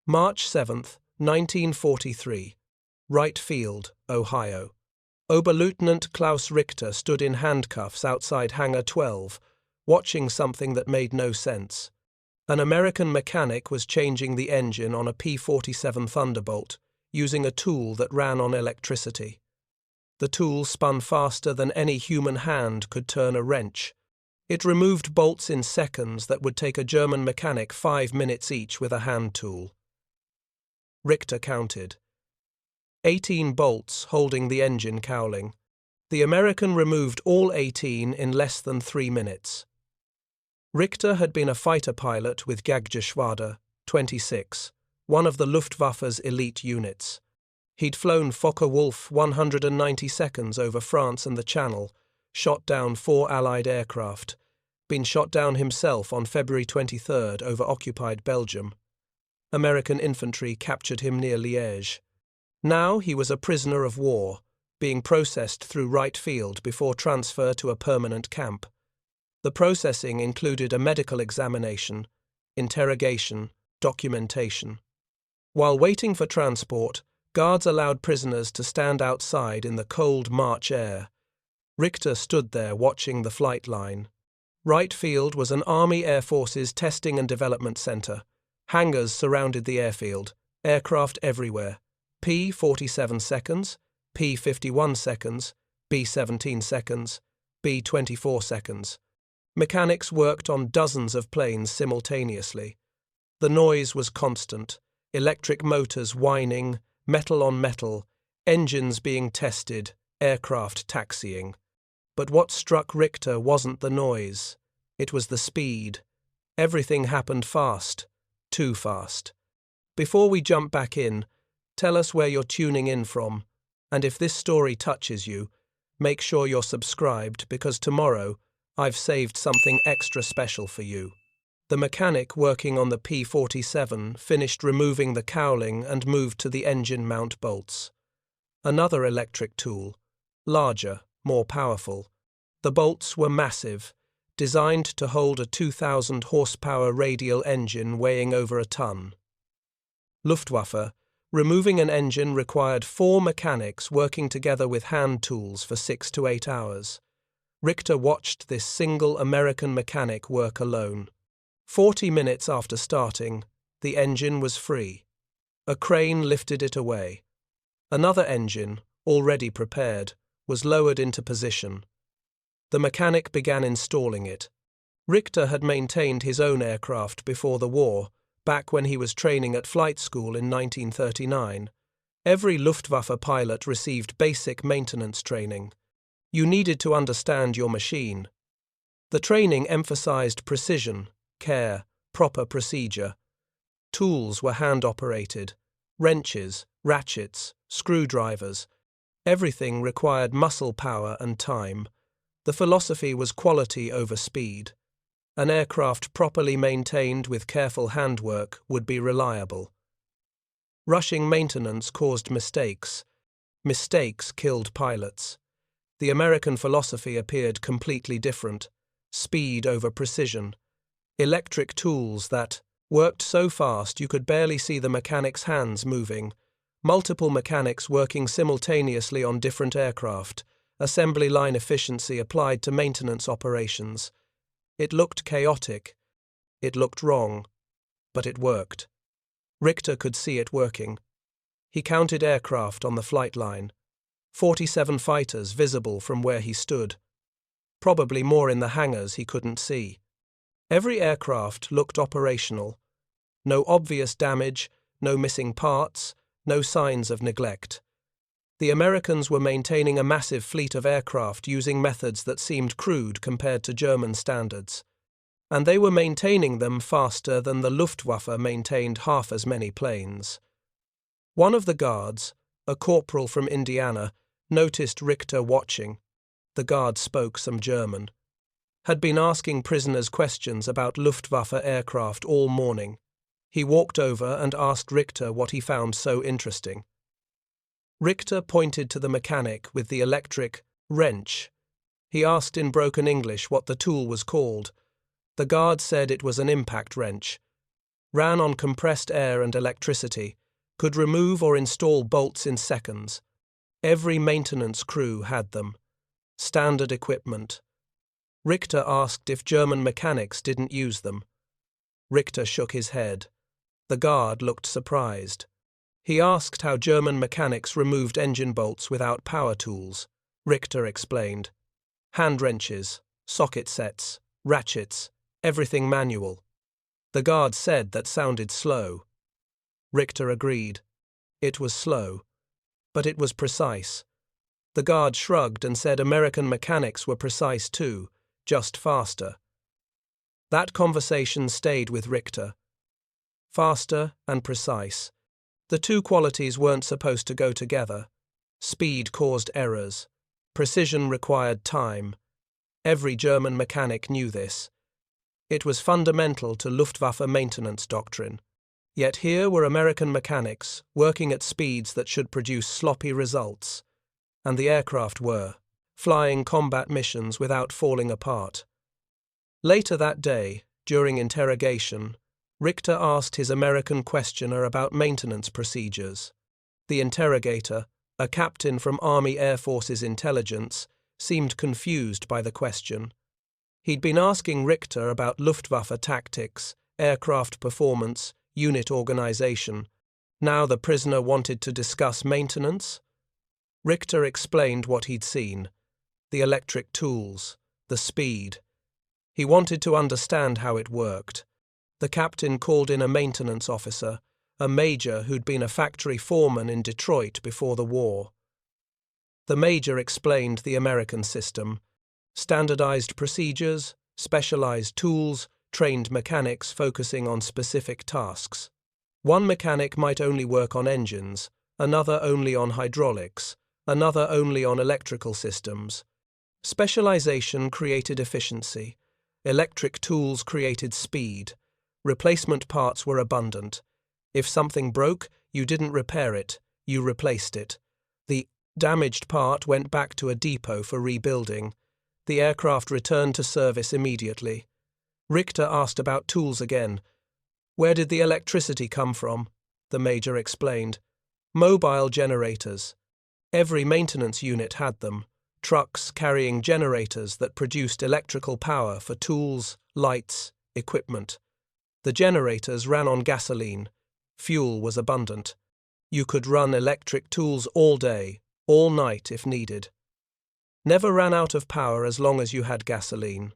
March 7, 1943. Wright Field, Ohio. Oberleutnant Klaus Richter stood in handcuffs outside Hangar 12, watching something that made no sense. An American mechanic was changing the engine on a P-47 Thunderbolt, using a tool that ran on electricity. The tool spun faster than any human hand could turn a wrench. It removed bolts in seconds that would take a German mechanic 5 minutes each with a hand tool. Richter counted. 18 bolts holding the engine cowling. The American removed all 18 in less than 3 minutes. Richter had been a fighter pilot with Jagdgeschwader, 26, one of the Luftwaffe's elite units. He'd flown Focke-Wulf 190 seconds over France and the Channel, shot down 4 Allied aircraft, been shot down himself on February 23 over occupied Belgium. American infantry captured him near Liège. Now he was a prisoner of war, being processed through Wright Field before transfer to a permanent camp. The processing included a medical examination, interrogation, documentation. While waiting for transport, guards allowed prisoners to stand outside in the cold March air. Richter stood there watching the flight line. Wright Field was an Army Air Forces testing and development center. Hangars surrounded the airfield, aircraft everywhere. P-47 seconds, P-51 seconds, B-17 seconds, B-24 seconds. Mechanics worked on dozens of planes simultaneously. The noise was constant, electric motors whining, metal on metal, engines being tested, aircraft taxiing. But what struck Richter wasn't the noise. It was the speed. Everything happened fast. Too fast. Before we jump back in, tell us where you're tuning in from, and if this story touches you, make sure you're subscribed because tomorrow I've saved something extra special for you. The mechanic working on the P-47 finished removing the cowling and moved to the engine mount bolts. Another electric tool, larger, more powerful. The bolts were massive, designed to hold a 2,000 horsepower radial engine weighing over a ton. Luftwaffe, removing an engine required 4 mechanics working together with hand tools for 6 to 8 hours. Richter watched this single American mechanic work alone. 40 minutes after starting, the engine was free. A crane lifted it away. Another engine, already prepared, was lowered into position. The mechanic began installing it. Richter had maintained his own aircraft before the war, back when he was training at flight school in 1939. Every Luftwaffe pilot received basic maintenance training. You needed to understand your machine. The training emphasized precision, care, proper procedure. Tools were hand-operated. Wrenches, ratchets, screwdrivers. Everything required muscle power and time. The philosophy was quality over speed. An aircraft properly maintained with careful handwork would be reliable. Rushing maintenance caused mistakes. Mistakes killed pilots. The American philosophy appeared completely different. Speed over precision. Electric tools that worked so fast you could barely see the mechanic's hands moving. Multiple mechanics working simultaneously on different aircraft. Assembly line efficiency applied to maintenance operations. It looked chaotic. It looked wrong. But it worked. Richter could see it working. He counted aircraft on the flight line. 47 fighters visible from where he stood. Probably more in the hangars he couldn't see. Every aircraft looked operational. No obvious damage, no missing parts, no signs of neglect. The Americans were maintaining a massive fleet of aircraft using methods that seemed crude compared to German standards. And they were maintaining them faster than the Luftwaffe maintained half as many planes. One of the guards, a corporal from Indiana, noticed Richter watching. The guard spoke some German. Had been asking prisoners questions about Luftwaffe aircraft all morning. He walked over and asked Richter what he found so interesting. Richter pointed to the mechanic with the electric wrench. He asked in broken English what the tool was called. The guard said it was an impact wrench. ran on compressed air and electricity, could remove or install bolts in seconds. Every maintenance crew had them. Standard equipment. Richter asked if German mechanics didn't use them. Richter shook his head. The guard looked surprised. He asked how German mechanics removed engine bolts without power tools. Richter explained. Hand wrenches, socket sets, ratchets, everything manual. The guard said that sounded slow. Richter agreed. It was slow, but it was precise. The guard shrugged and said American mechanics were precise too, just faster. That conversation stayed with Richter. Faster and precise. The two qualities weren't supposed to go together. Speed caused errors. Precision required time. Every German mechanic knew this. It was fundamental to Luftwaffe maintenance doctrine. Yet here were American mechanics working at speeds that should produce sloppy results. And the aircraft were, flying combat missions without falling apart. Later that day, during interrogation, Richter asked his American questioner about maintenance procedures. The interrogator, a captain from Army Air Force's intelligence, seemed confused by the question. He'd been asking Richter about Luftwaffe tactics, aircraft performance, unit organization. Now the prisoner wanted to discuss maintenance? Richter explained what he'd seen. The electric tools, the speed. He wanted to understand how it worked. The captain called in a maintenance officer, a major who'd been a factory foreman in Detroit before the war. The major explained the American system. Standardized procedures, specialized tools, trained mechanics focusing on specific tasks. One mechanic might only work on engines, another only on hydraulics, another only on electrical systems. Specialization created efficiency. Electric tools created speed. Replacement parts were abundant. If something broke, you didn't repair it, you replaced it. The damaged part went back to a depot for rebuilding. The aircraft returned to service immediately. Richter asked about tools again. Where did the electricity come from? The major explained. Mobile generators. Every maintenance unit had them. Trucks carrying generators that produced electrical power for tools, lights, equipment. The generators ran on gasoline. Fuel was abundant. You could run electric tools all day, all night if needed. Never ran out of power as long as you had gasoline.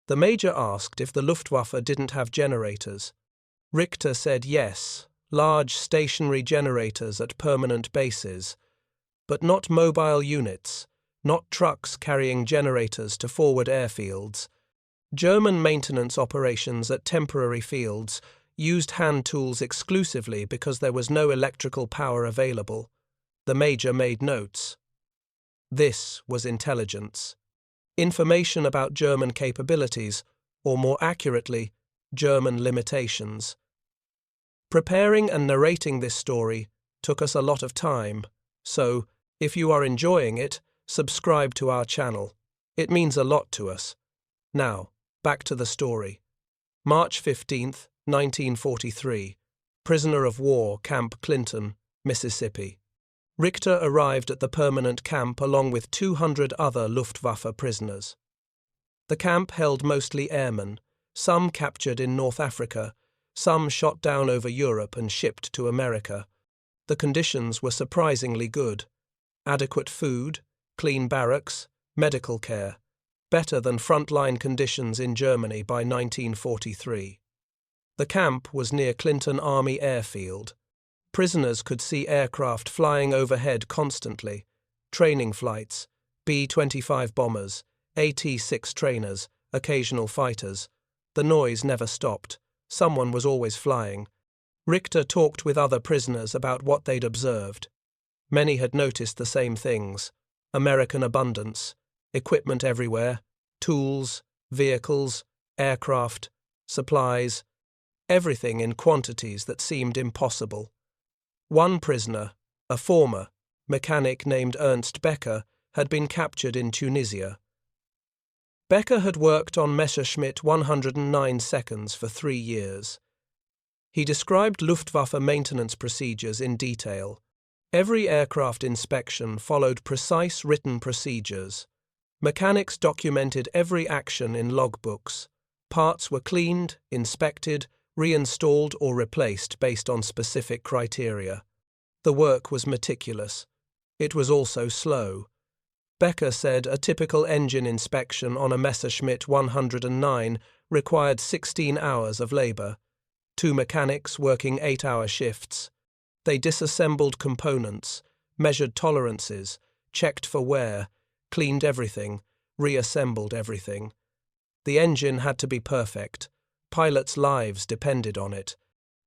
The major asked if the Luftwaffe didn't have generators. Richter said yes, large stationary generators at permanent bases, but not mobile units, not trucks carrying generators to forward airfields. German maintenance operations at temporary fields used hand tools exclusively because there was no electrical power available. The major made notes. This was intelligence. Information about German capabilities, or more accurately, German limitations. Preparing and narrating this story took us a lot of time, so, if you are enjoying it, subscribe to our channel. It means a lot to us. Now, back to the story. March 15th, 1943. Prisoner of war, Camp Clinton, Mississippi. Richter arrived at the permanent camp along with 200 other Luftwaffe prisoners. The camp held mostly airmen, some captured in North Africa, some shot down over Europe and shipped to America. The conditions were surprisingly good. Adequate food, clean barracks, medical care. Better than frontline conditions in Germany by 1943. The camp was near Clinton Army Airfield. Prisoners could see aircraft flying overhead constantly, training flights, B-25 bombers, AT-6 trainers, occasional fighters. The noise never stopped. Someone was always flying. Richter talked with other prisoners about what they'd observed. Many had noticed the same things. American abundance, equipment everywhere, tools, vehicles, aircraft, supplies, everything in quantities that seemed impossible. One prisoner, a former mechanic named Ernst Becker, had been captured in Tunisia. Becker had worked on Messerschmitt 109 seconds for 3 years. He described Luftwaffe maintenance procedures in detail. Every aircraft inspection followed precise written procedures. Mechanics documented every action in logbooks. Parts were cleaned, inspected, reinstalled or replaced based on specific criteria. The work was meticulous. It was also slow. Becker said a typical engine inspection on a Messerschmitt 109 required 16 hours of labor. 2 mechanics working 8-hour shifts. They disassembled components, measured tolerances, checked for wear, cleaned everything, reassembled everything. The engine had to be perfect. Pilots' lives depended on it.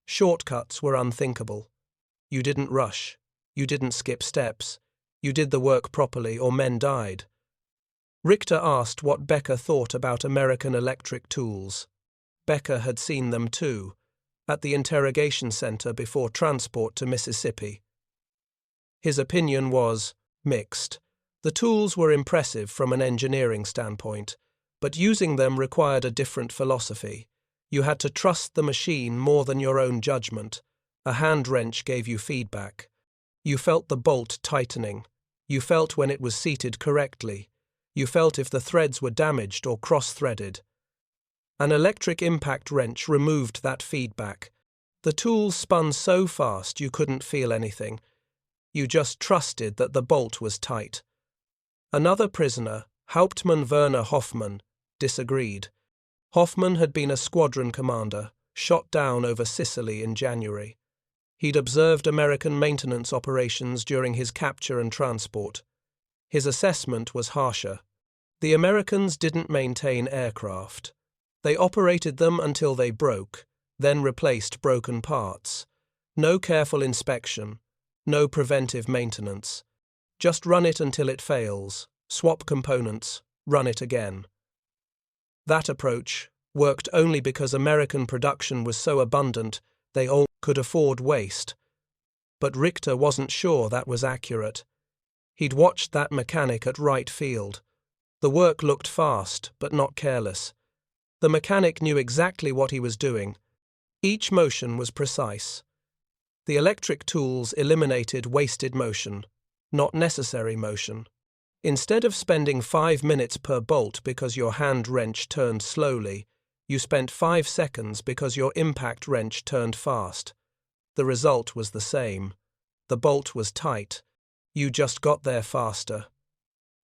Shortcuts were unthinkable. You didn't rush. You didn't skip steps. You did the work properly or men died. Richter asked what Becker thought about American electric tools. Becker had seen them too, at the interrogation center before transport to Mississippi. His opinion was mixed. The tools were impressive from an engineering standpoint, but using them required a different philosophy. You had to trust the machine more than your own judgment. A hand wrench gave you feedback. You felt the bolt tightening. You felt when it was seated correctly. You felt if the threads were damaged or cross-threaded. An electric impact wrench removed that feedback. The tools spun so fast you couldn't feel anything. You just trusted that the bolt was tight. Another prisoner, Hauptmann Werner Hoffmann, disagreed. Hoffmann had been a squadron commander, shot down over Sicily in January. He'd observed American maintenance operations during his capture and transport. His assessment was harsher. The Americans didn't maintain aircraft. They operated them until they broke, then replaced broken parts. No careful inspection, no preventive maintenance. Just run it until it fails, swap components, run it again. That approach worked only because American production was so abundant they all could afford waste. But Richter wasn't sure that was accurate. He'd watched that mechanic at Wright Field. The work looked fast, but not careless. The mechanic knew exactly what he was doing. Each motion was precise. The electric tools eliminated wasted motion, not necessary motion. Instead of spending 5 minutes per bolt because your hand wrench turned slowly, you spent 5 seconds because your impact wrench turned fast. The result was the same. The bolt was tight. You just got there faster.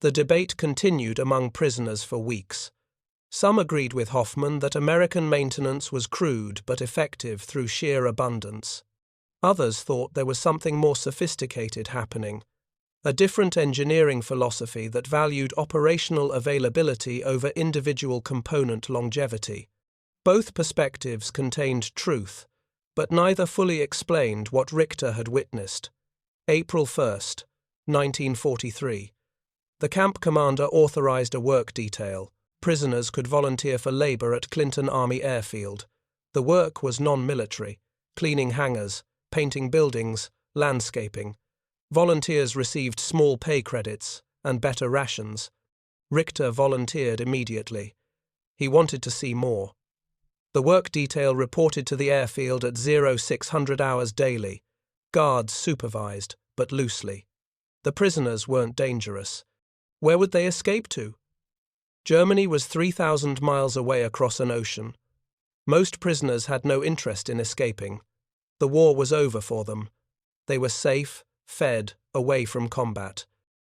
The debate continued among prisoners for weeks. Some agreed with Hoffmann that American maintenance was crude but effective through sheer abundance. Others thought there was something more sophisticated happening, a different engineering philosophy that valued operational availability over individual component longevity. Both perspectives contained truth, but neither fully explained what Richter had witnessed. April 1st, 1943. The camp commander authorized a work detail. Prisoners could volunteer for labor at Clinton Army Airfield. The work was non-military, cleaning hangars, painting buildings, landscaping. Volunteers received small pay credits and better rations. Richter volunteered immediately. He wanted to see more. The work detail reported to the airfield at 0600 hours daily. Guards supervised, but loosely. The prisoners weren't dangerous. Where would they escape to? Germany was 3,000 miles away across an ocean. Most prisoners had no interest in escaping. The war was over for them. They were safe, fed, away from combat.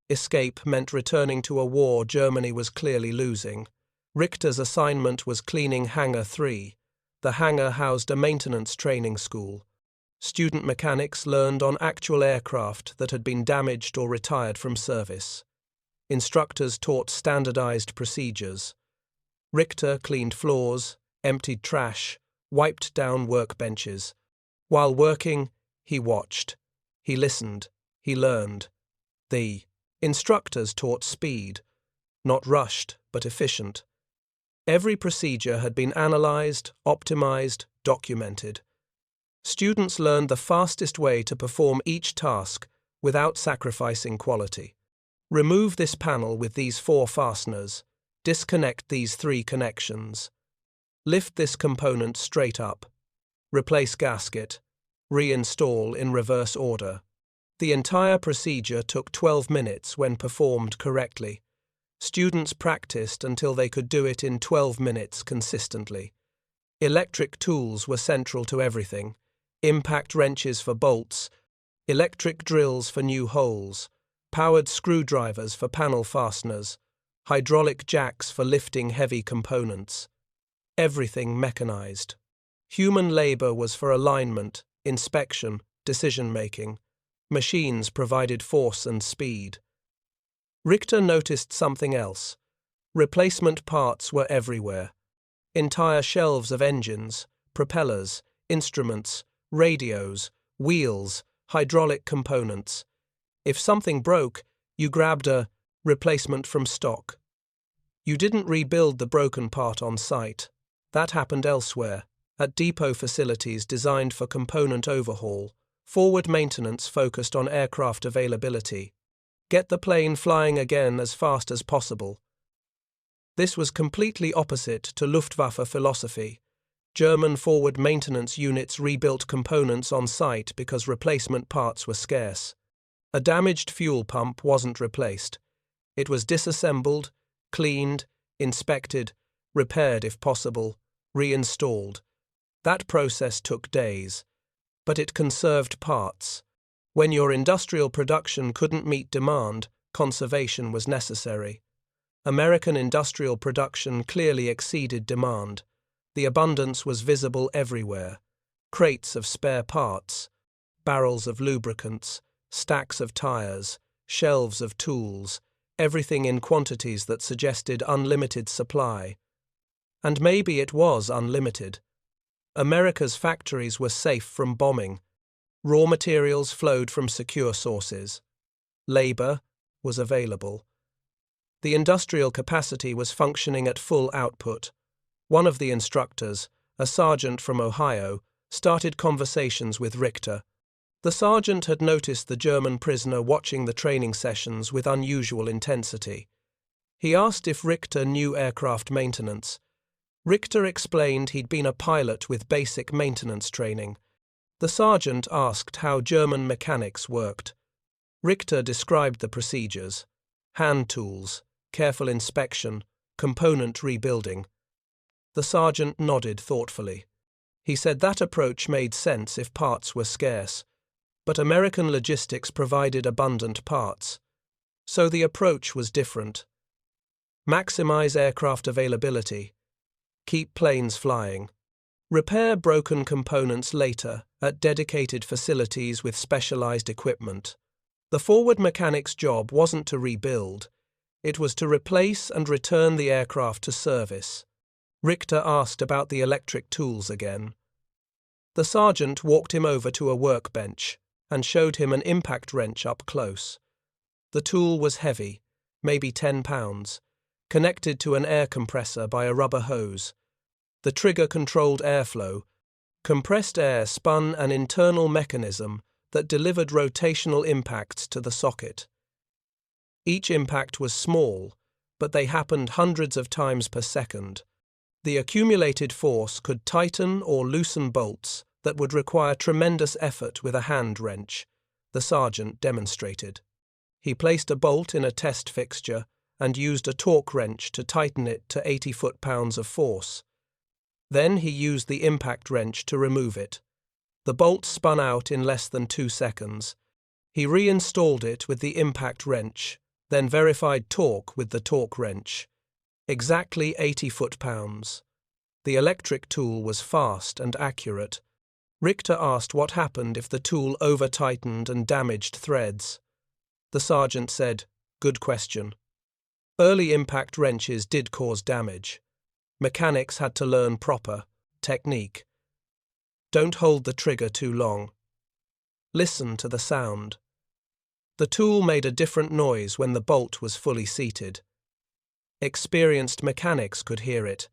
Escape meant returning to a war Germany was clearly losing. Richter's assignment was cleaning Hangar 3. The hangar housed a maintenance training school. Student mechanics learned on actual aircraft that had been damaged or retired from service. Instructors taught standardized procedures. Richter cleaned floors, emptied trash, wiped down workbenches. While working, he watched. He listened. He learned. The instructors taught speed, not rushed, but efficient. Every procedure had been analyzed, optimized, documented. Students learned the fastest way to perform each task without sacrificing quality. Remove this panel with these 4 fasteners. Disconnect these 3 connections. Lift this component straight up. replace gasket, reinstall in reverse order. The entire procedure took 12 minutes when performed correctly. Students practiced until they could do it in 12 minutes consistently. Electric tools were central to everything: impact wrenches for bolts, electric drills for new holes, powered screwdrivers for panel fasteners, hydraulic jacks for lifting heavy components. Everything mechanized. Human labor was for alignment, inspection, decision-making. Machines provided force and speed. Richter noticed something else. Replacement parts were everywhere. Entire shelves of engines, propellers, instruments, radios, wheels, hydraulic components. If something broke, you grabbed a replacement from stock. You didn't rebuild the broken part on site. That happened elsewhere, at depot facilities designed for component overhaul. Forward maintenance focused on aircraft availability. Get the plane flying again as fast as possible. This was completely opposite to Luftwaffe philosophy. German forward maintenance units rebuilt components on site because replacement parts were scarce. A damaged fuel pump wasn't replaced. It was disassembled, cleaned, inspected, repaired if possible, reinstalled. That process took days, but it conserved parts. When your industrial production couldn't meet demand, conservation was necessary. American industrial production clearly exceeded demand. The abundance was visible everywhere. Crates of spare parts, barrels of lubricants, stacks of tires, shelves of tools, everything in quantities that suggested unlimited supply. And maybe it was unlimited. America's factories were safe from bombing. Raw materials flowed from secure sources. Labor was available. The industrial capacity was functioning at full output. One of the instructors, a sergeant from Ohio, started conversations with Richter. The sergeant had noticed the German prisoner watching the training sessions with unusual intensity. He asked if Richter knew aircraft maintenance. Richter explained he'd been a pilot with basic maintenance training. The sergeant asked how German mechanics worked. Richter described the procedures: hand tools, careful inspection, component rebuilding. The sergeant nodded thoughtfully. He said that approach made sense if parts were scarce, but American logistics provided abundant parts. So the approach was different. Maximize aircraft availability. Keep planes flying. Repair broken components later at dedicated facilities with specialized equipment. The forward mechanic's job wasn't to rebuild. It was to replace and return the aircraft to service. Richter asked about the electric tools again. The sergeant walked him over to a workbench and showed him an impact wrench up close. The tool was heavy, maybe 10 pounds, connected to an air compressor by a rubber hose. The trigger controlled airflow. Compressed air spun an internal mechanism that delivered rotational impacts to the socket. Each impact was small, but they happened hundreds of times per second. The accumulated force could tighten or loosen bolts that would require tremendous effort with a hand wrench, the sergeant demonstrated. He placed a bolt in a test fixture and used a torque wrench to tighten it to 80 foot-pounds of force. Then he used the impact wrench to remove it. The bolt spun out in less than 2 seconds. He reinstalled it with the impact wrench, then verified torque with the torque wrench. Exactly 80 foot-pounds. The electric tool was fast and accurate. Richter asked what happened if the tool over-tightened and damaged threads. The sergeant said, "Good question." Early impact wrenches did cause damage. Mechanics had to learn proper technique. Don't hold the trigger too long. Listen to the sound. The tool made a different noise when the bolt was fully seated. Experienced mechanics could hear it.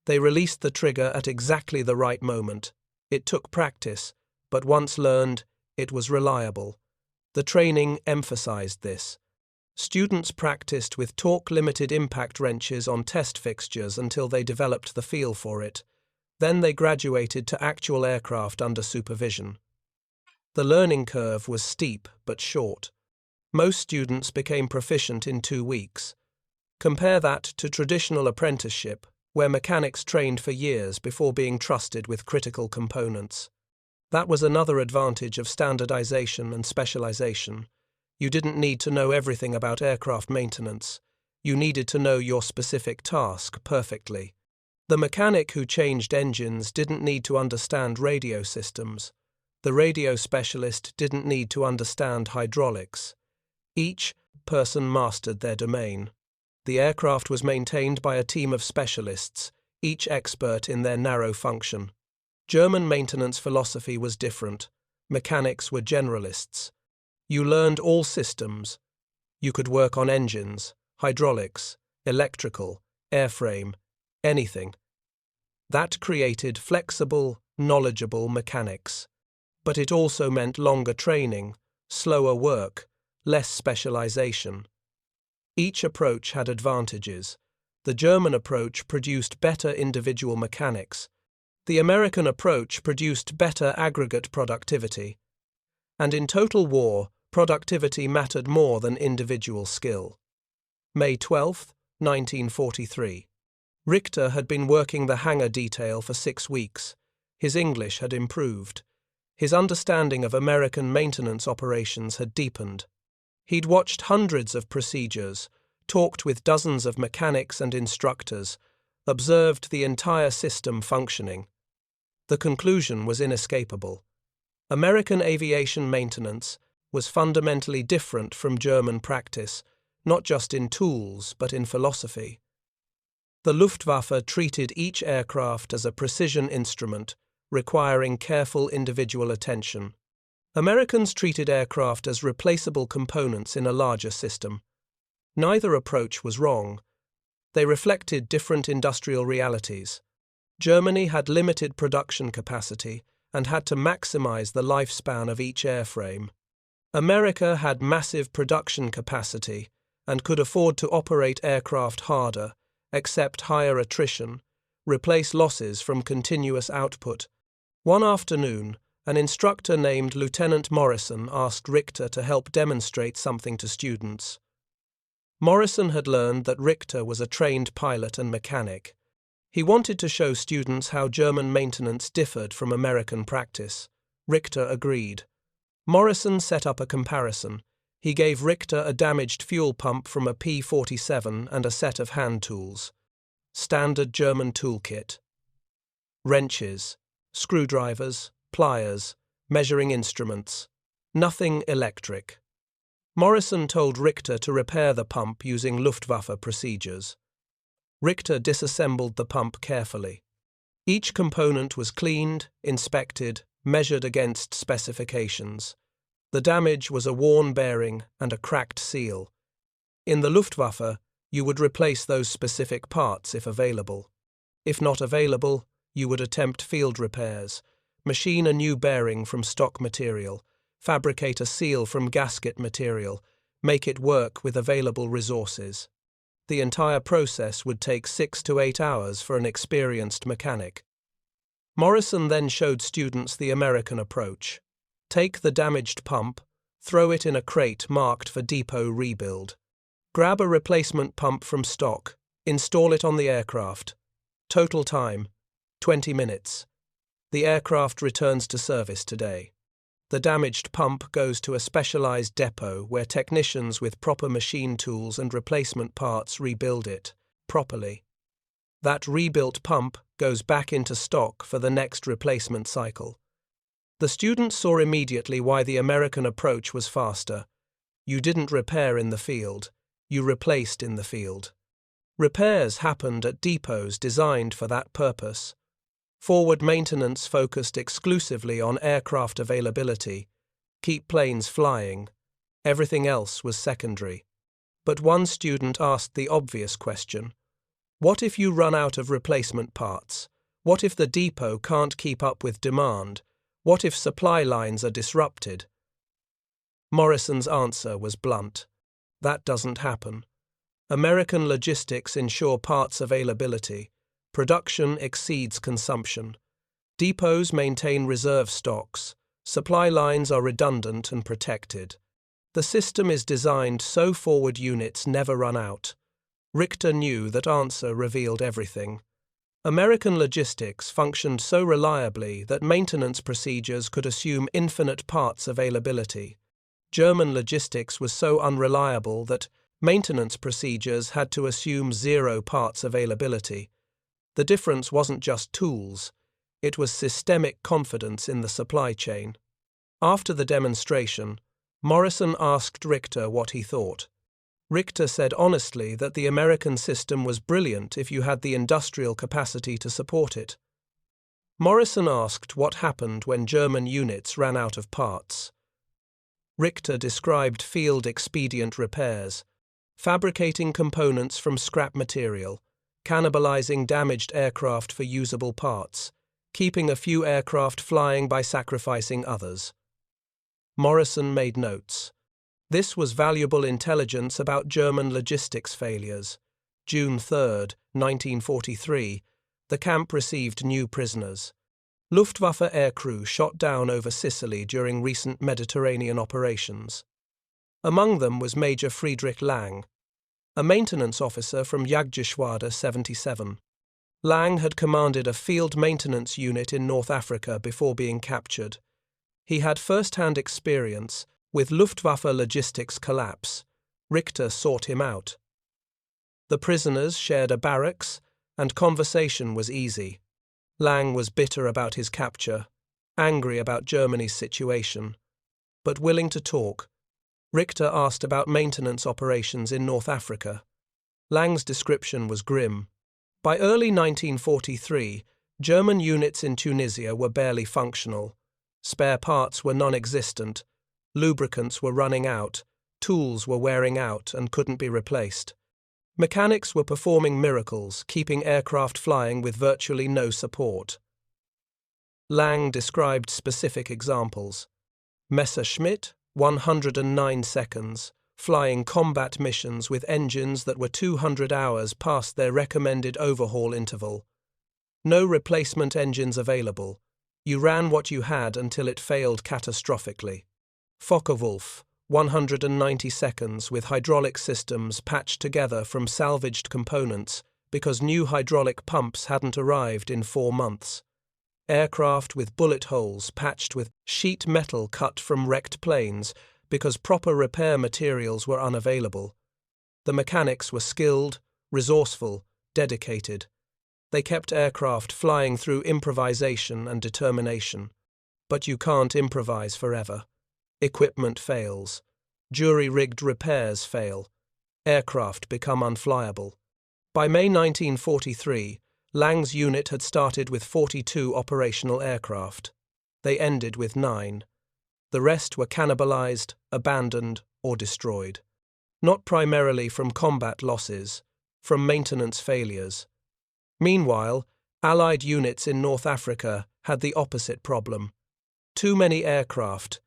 They released the trigger at exactly the right moment. It took practice, but once learned, it was reliable. The training emphasized this. Students practiced with torque-limited impact wrenches on test fixtures until they developed the feel for it. Then they graduated to actual aircraft under supervision. The learning curve was steep but short. Most students became proficient in 2 weeks. Compare that to traditional apprenticeship, where mechanics trained for years before being trusted with critical components. That was another advantage of standardization and specialization. You didn't need to know everything about aircraft maintenance. You needed to know your specific task perfectly. The mechanic who changed engines didn't need to understand radio systems. The radio specialist didn't need to understand hydraulics. Each person mastered their domain. The aircraft was maintained by a team of specialists, each expert in their narrow function. German maintenance philosophy was different. Mechanics were generalists. You learned all systems. You could work on engines, hydraulics, electrical, airframe, anything. That created flexible, knowledgeable mechanics. But it also meant longer training, slower work, less specialization. Each approach had advantages. The German approach produced better individual mechanics. The American approach produced better aggregate productivity. And in total war, productivity mattered more than individual skill. May 12, 1943. Richter had been working the hangar detail for 6 weeks. His English had improved. His understanding of American maintenance operations had deepened. He'd watched hundreds of procedures, talked with dozens of mechanics and instructors, observed the entire system functioning. The conclusion was inescapable. American aviation maintenance was fundamentally different from German practice, not just in tools but in philosophy. The Luftwaffe treated each aircraft as a precision instrument, requiring careful individual attention. Americans treated aircraft as replaceable components in a larger system. Neither approach was wrong. They reflected different industrial realities. Germany had limited production capacity and had to maximize the lifespan of each airframe. America had massive production capacity and could afford to operate aircraft harder, accept higher attrition, replace losses from continuous output. One afternoon, an instructor named Lieutenant Morrison asked Richter to help demonstrate something to students. Morrison had learned that Richter was a trained pilot and mechanic. He wanted to show students how German maintenance differed from American practice. Richter agreed. Morrison set up a comparison. He gave Richter a damaged fuel pump from a P-47 and a set of hand tools. Standard German toolkit. Wrenches, screwdrivers, pliers, measuring instruments. Nothing electric. Morrison told Richter to repair the pump using Luftwaffe procedures. Richter disassembled the pump carefully. Each component was cleaned, inspected, measured against specifications. The damage was a worn bearing and a cracked seal. In the Luftwaffe, you would replace those specific parts if available. If not available, you would attempt field repairs, machine a new bearing from stock material, fabricate a seal from gasket material, make it work with available resources. The entire process would take 6 to 8 hours for an experienced mechanic. Morrison then showed students the American approach. Take the damaged pump, throw it in a crate marked for depot rebuild. Grab a replacement pump from stock, install it on the aircraft. Total time, 20 minutes. The aircraft returns to service today. The damaged pump goes to a specialized depot where technicians with proper machine tools and replacement parts rebuild it properly. That rebuilt pump goes back into stock for the next replacement cycle. The students saw immediately why the American approach was faster. You didn't repair in the field, you replaced in the field. Repairs happened at depots designed for that purpose. Forward maintenance focused exclusively on aircraft availability, keep planes flying. Everything else was secondary. But one student asked the obvious question: what if you run out of replacement parts? What if the depot can't keep up with demand? What if supply lines are disrupted? Morrison's answer was blunt. That doesn't happen. American logistics ensure parts availability. Production exceeds consumption. Depots maintain reserve stocks. Supply lines are redundant and protected. The system is designed so forward units never run out. Richter knew that answer revealed everything. American logistics functioned so reliably that maintenance procedures could assume infinite parts availability. German logistics was so unreliable that maintenance procedures had to assume 0 parts availability. The difference wasn't just tools, it was systemic confidence in the supply chain. After the demonstration, Morrison asked Richter what he thought. Richter said honestly that the American system was brilliant if you had the industrial capacity to support it. Morrison asked what happened when German units ran out of parts. Richter described field expedient repairs, fabricating components from scrap material, cannibalizing damaged aircraft for usable parts, keeping a few aircraft flying by sacrificing others. Morrison made notes. This was valuable intelligence about German logistics failures. June 3, 1943, the camp received new prisoners. Luftwaffe aircrew shot down over Sicily during recent Mediterranean operations. Among them was Major Friedrich Lang, a maintenance officer from Jagdgeschwader 77. Lang had commanded a field maintenance unit in North Africa before being captured. He had first-hand experience with Luftwaffe logistics collapse. Richter sought him out. The prisoners shared a barracks, and conversation was easy. Lang was bitter about his capture, angry about Germany's situation, but willing to talk. Richter asked about maintenance operations in North Africa. Lang's description was grim. By early 1943, German units in Tunisia were barely functional. Spare parts were non-existent. Lubricants were running out, tools were wearing out and couldn't be replaced. Mechanics were performing miracles, keeping aircraft flying with virtually no support. Lang described specific examples. Messerschmitt, 109 seconds, flying combat missions with engines that were 200 hours past their recommended overhaul interval. No replacement engines available. You ran what you had until it failed catastrophically. Focke-Wulf, 190 seconds with hydraulic systems patched together from salvaged components because new hydraulic pumps hadn't arrived in 4 months. Aircraft with bullet holes patched with sheet metal cut from wrecked planes because proper repair materials were unavailable. The mechanics were skilled, resourceful, dedicated. They kept aircraft flying through improvisation and determination. But you can't improvise forever. Equipment fails. Jury-rigged repairs fail. Aircraft become unflyable. By May 1943, Lang's unit had started with 42 operational aircraft. They ended with 9. The rest were cannibalized, abandoned, or destroyed. Not primarily from combat losses, from maintenance failures. Meanwhile, Allied units in North Africa had the opposite problem. Too many aircraft.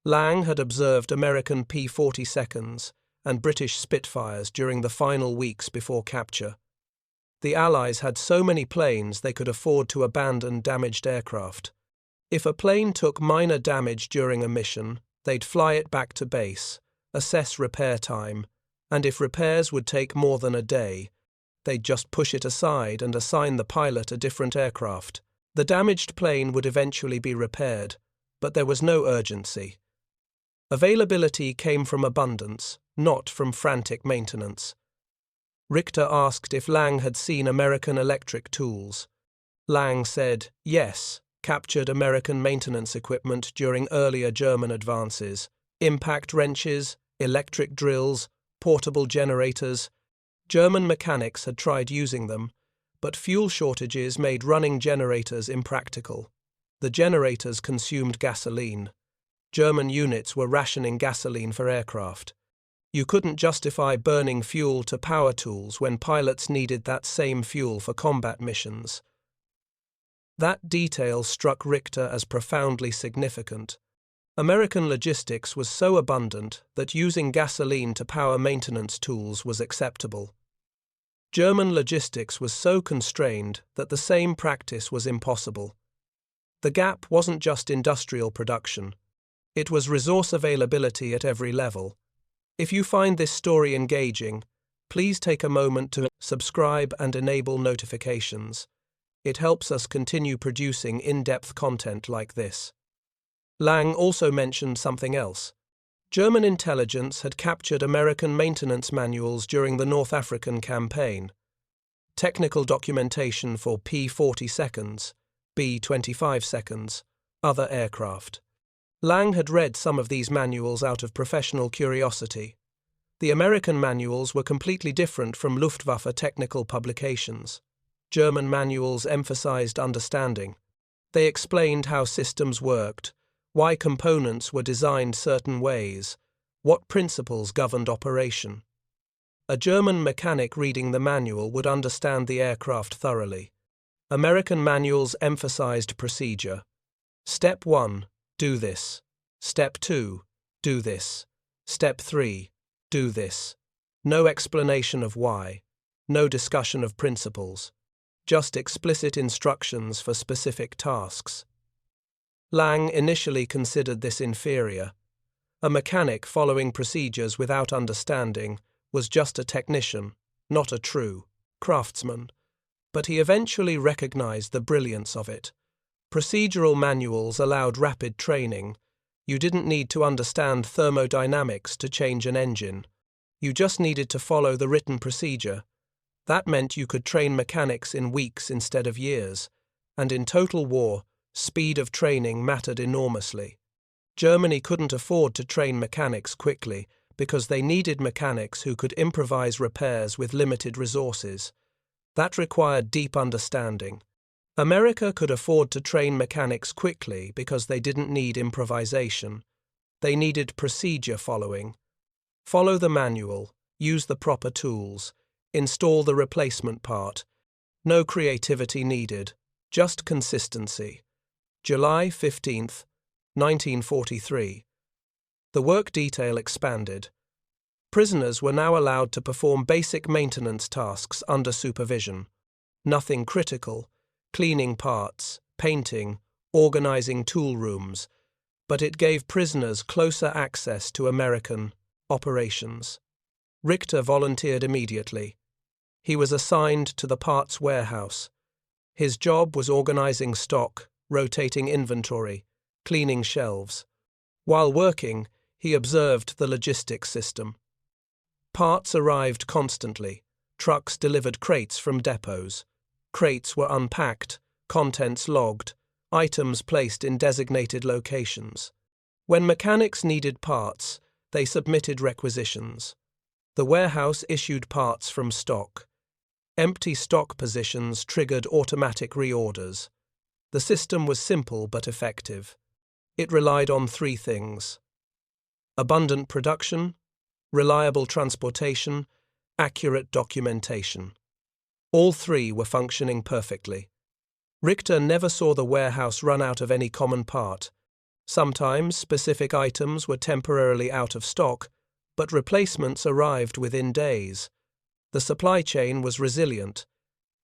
Lang had observed American P-47s and British Spitfires during the final weeks before capture. The Allies had so many planes they could afford to abandon damaged aircraft. If a plane took minor damage during a mission, they'd fly it back to base, assess repair time, and if repairs would take more than a day, they'd just push it aside and assign the pilot a different aircraft. The damaged plane would eventually be repaired, but there was no urgency. Availability came from abundance, not from frantic maintenance. Richter asked if Lang had seen American electric tools. Lang said, yes, captured American maintenance equipment during earlier German advances, impact wrenches, electric drills, portable generators. German mechanics had tried using them, but fuel shortages made running generators impractical. The generators consumed gasoline. German units were rationing gasoline for aircraft. You couldn't justify burning fuel to power tools when pilots needed that same fuel for combat missions. That detail struck Richter as profoundly significant. American logistics was so abundant that using gasoline to power maintenance tools was acceptable. German logistics was so constrained that the same practice was impossible. The gap wasn't just industrial production. It was resource availability at every level. If you find this story engaging, please take a moment to subscribe and enable notifications. It helps us continue producing in-depth content like this. Lang also mentioned something else. German intelligence had captured American maintenance manuals during the North African campaign. Technical documentation for P-47s, B-25s, other aircraft. Lang had read some of these manuals out of professional curiosity. The American manuals were completely different from Luftwaffe technical publications. German manuals emphasized understanding. They explained how systems worked, why components were designed certain ways, what principles governed operation. A German mechanic reading the manual would understand the aircraft thoroughly. American manuals emphasized procedure. Step 1, do this. Step 2, do this. Step 3, do this. No explanation of why. No discussion of principles. Just explicit instructions for specific tasks. Lang initially considered this inferior. A mechanic following procedures without understanding was just a technician, not a true craftsman. But he eventually recognized the brilliance of it. Procedural manuals allowed rapid training. You didn't need to understand thermodynamics to change an engine. You just needed to follow the written procedure. That meant you could train mechanics in weeks instead of years. And in total war, speed of training mattered enormously. Germany couldn't afford to train mechanics quickly because they needed mechanics who could improvise repairs with limited resources. That required deep understanding. America could afford to train mechanics quickly because they didn't need improvisation. They needed procedure following. Follow the manual, use the proper tools, install the replacement part. No creativity needed, just consistency. July 15, 1943. The work detail expanded. Prisoners were now allowed to perform basic maintenance tasks under supervision. Nothing critical, cleaning parts, painting, organizing tool rooms, but it gave prisoners closer access to American operations. Richter volunteered immediately. He was assigned to the parts warehouse. His job was organizing stock, rotating inventory, cleaning shelves. While working, he observed the logistics system. Parts arrived constantly. Trucks delivered crates from depots. Crates were unpacked, contents logged, items placed in designated locations. When mechanics needed parts, they submitted requisitions. The warehouse issued parts from stock. Empty stock positions triggered automatic reorders. The system was simple but effective. It relied on three things: abundant production, reliable transportation, accurate documentation. All three were functioning perfectly. Richter never saw the warehouse run out of any common part. Sometimes specific items were temporarily out of stock, but replacements arrived within days. The supply chain was resilient.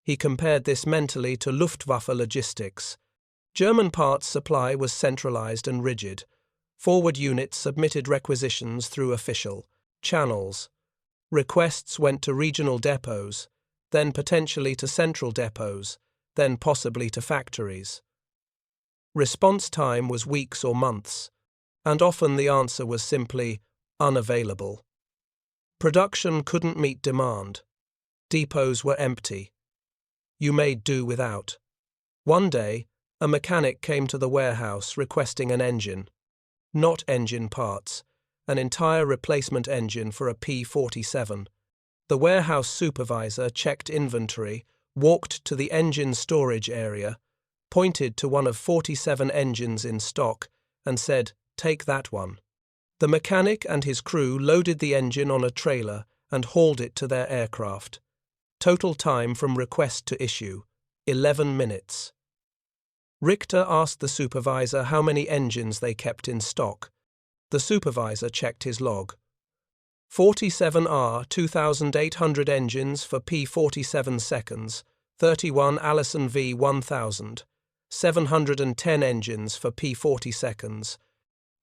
He compared this mentally to Luftwaffe logistics. German parts supply was centralized and rigid. Forward units submitted requisitions through official channels. Requests went to regional depots, then potentially to central depots, then possibly to factories. Response time was weeks or months, and often the answer was simply unavailable. Production couldn't meet demand. Depots were empty. You made do without. One day, a mechanic came to the warehouse requesting an engine. Not engine parts, an entire replacement engine for a P-47. The warehouse supervisor checked inventory, walked to the engine storage area, pointed to one of 47 engines in stock, and said, "Take that one." The mechanic and his crew loaded the engine on a trailer and hauled it to their aircraft. Total time from request to issue, 11 minutes. Richter asked the supervisor how many engines they kept in stock. The supervisor checked his log. 47R 2,800 engines for P-47 seconds, 31 Allison V-1000, 710 engines for P-40 seconds,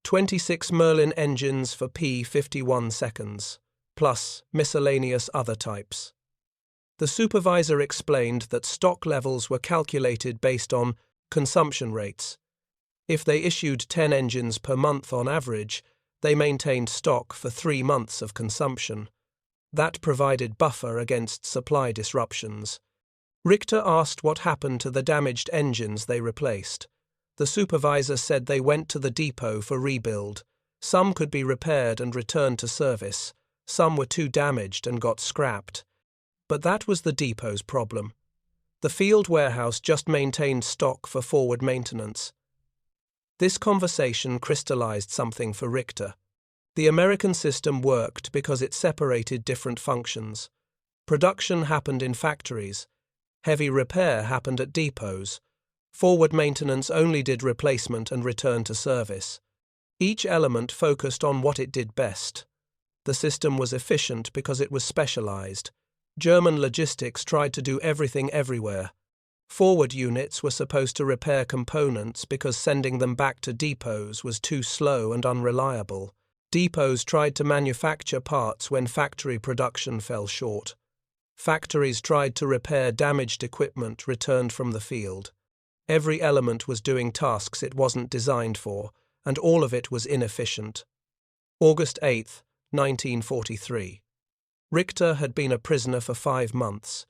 26 Merlin engines for P-51 seconds, plus miscellaneous other types. The supervisor explained that stock levels were calculated based on consumption rates. If they issued 10 engines per month on average, they maintained stock for 3 months of consumption. That provided buffer against supply disruptions. Richter asked what happened to the damaged engines they replaced. The supervisor said they went to the depot for rebuild. Some could be repaired and returned to service. Some were too damaged and got scrapped. But that was the depot's problem. The field warehouse just maintained stock for forward maintenance. This conversation crystallized something for Richter. The American system worked because it separated different functions. Production happened in factories. Heavy repair happened at depots. Forward maintenance only did replacement and return to service. Each element focused on what it did best. The system was efficient because it was specialized. German logistics tried to do everything everywhere. Forward units were supposed to repair components because sending them back to depots was too slow and unreliable. Depots tried to manufacture parts when factory production fell short. Factories tried to repair damaged equipment returned from the field. Every element was doing tasks it wasn't designed for, and all of it was inefficient. August 8, 1943. Richter had been a prisoner for 5 months.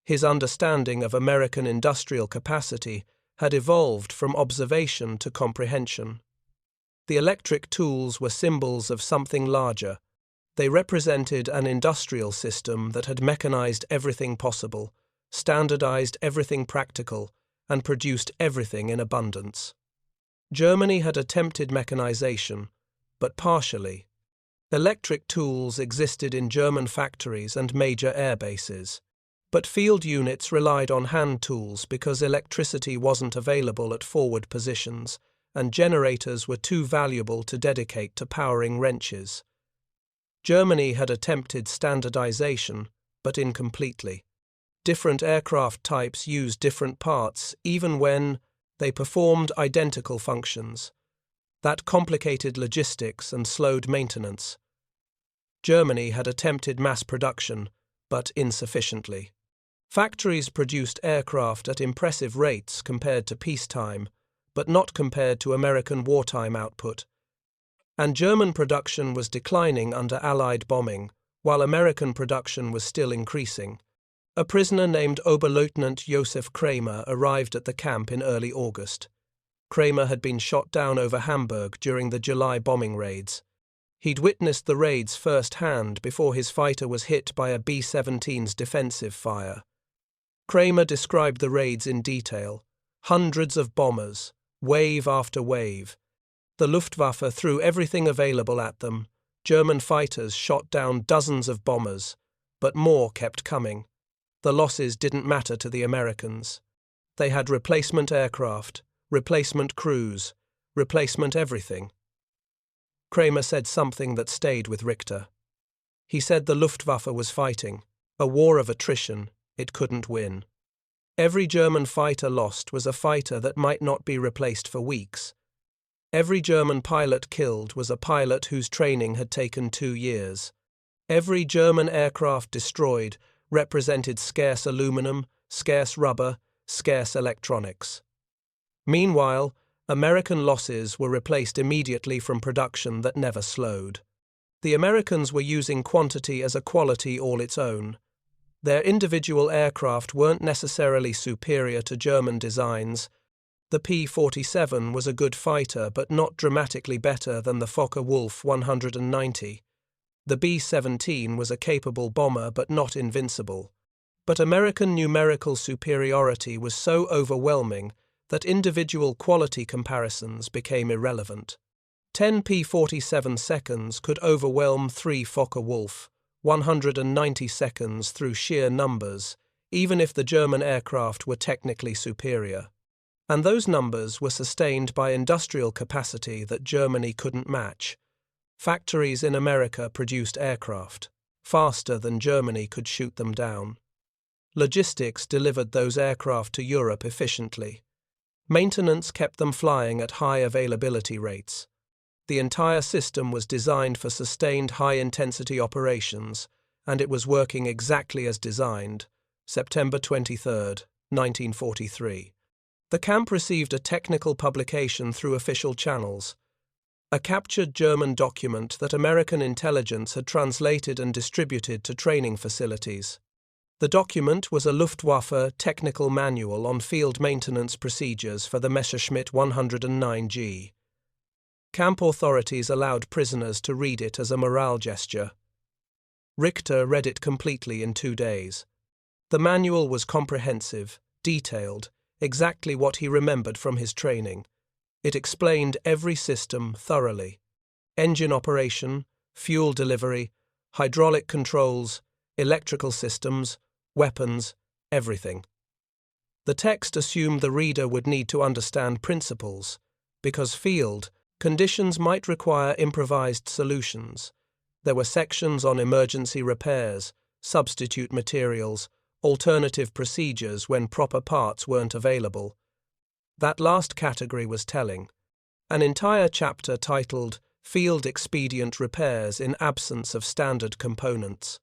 His understanding of American industrial capacity had evolved from observation to comprehension. The electric tools were symbols of something larger. They represented an industrial system that had mechanized everything possible, standardized everything practical, and produced everything in abundance. Germany had attempted mechanization, but partially. Electric tools existed in German factories and major air bases. But field units relied on hand tools because electricity wasn't available at forward positions, and generators were too valuable to dedicate to powering wrenches. Germany had attempted standardization, but incompletely. Different aircraft types used different parts, even when they performed identical functions. That complicated logistics and slowed maintenance. Germany had attempted mass production, but insufficiently. Factories produced aircraft at impressive rates compared to peacetime, but not compared to American wartime output. And German production was declining under Allied bombing, while American production was still increasing. A prisoner named Oberleutnant Josef Kramer arrived at the camp in early August. Kramer had been shot down over Hamburg during the July bombing raids. He'd witnessed the raids firsthand before his fighter was hit by a B-17's defensive fire. Kramer described the raids in detail. Hundreds of bombers, wave after wave. The Luftwaffe threw everything available at them. German fighters shot down dozens of bombers, but more kept coming. The losses didn't matter to the Americans. They had replacement aircraft, replacement crews, replacement everything. Kramer said something that stayed with Richter. He said the Luftwaffe was fighting, a war of attrition. It couldn't win. Every German fighter lost was a fighter that might not be replaced for weeks. Every German pilot killed was a pilot whose training had taken 2 years. Every German aircraft destroyed represented scarce aluminum, scarce rubber, scarce electronics. Meanwhile, American losses were replaced immediately from production that never slowed. The Americans were using quantity as a quality all its own. Their individual aircraft weren't necessarily superior to German designs. The P-47 was a good fighter but not dramatically better than the Focke-Wulf 190. The B-17 was a capable bomber but not invincible. But American numerical superiority was so overwhelming that individual quality comparisons became irrelevant. 10 P-47 seconds could overwhelm 3 Focke-Wulf, 190 seconds through sheer numbers, even if the German aircraft were technically superior. And those numbers were sustained by industrial capacity that Germany couldn't match. Factories in America produced aircraft, faster than Germany could shoot them down. Logistics delivered those aircraft to Europe efficiently. Maintenance kept them flying at high availability rates. The entire system was designed for sustained high-intensity operations, and it was working exactly as designed. September 23, 1943. The camp received a technical publication through official channels, a captured German document that American intelligence had translated and distributed to training facilities. The document was a Luftwaffe technical manual on field maintenance procedures for the Messerschmitt 109G. Camp authorities allowed prisoners to read it as a morale gesture. Richter read it completely in 2 days. The manual was comprehensive, detailed, exactly what he remembered from his training. It explained every system thoroughly: engine operation, fuel delivery, hydraulic controls, electrical systems, weapons, everything. The text assumed the reader would need to understand principles, because field conditions might require improvised solutions. There were sections on emergency repairs, substitute materials, alternative procedures when proper parts weren't available. That last category was telling. An entire chapter titled Field Expedient Repairs in Absence of Standard Components.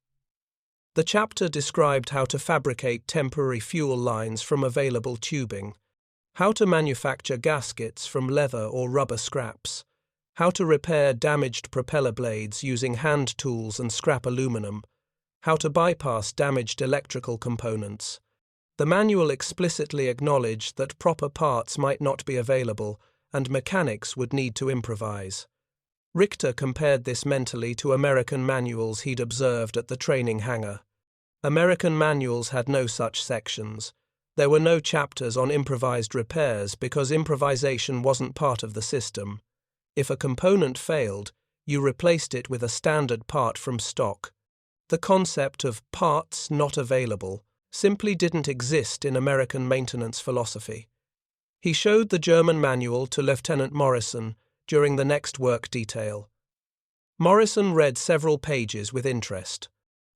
The chapter described how to fabricate temporary fuel lines from available tubing, how to manufacture gaskets from leather or rubber scraps, how to repair damaged propeller blades using hand tools and scrap aluminum, how to bypass damaged electrical components. The manual explicitly acknowledged that proper parts might not be available and mechanics would need to improvise. Richter compared this mentally to American manuals he'd observed at the training hangar. American manuals had no such sections. There were no chapters on improvised repairs because improvisation wasn't part of the system. If a component failed, you replaced it with a standard part from stock. The concept of parts not available simply didn't exist in American maintenance philosophy. He showed the German manual to Lieutenant Morrison during the next work detail. Morrison read several pages with interest.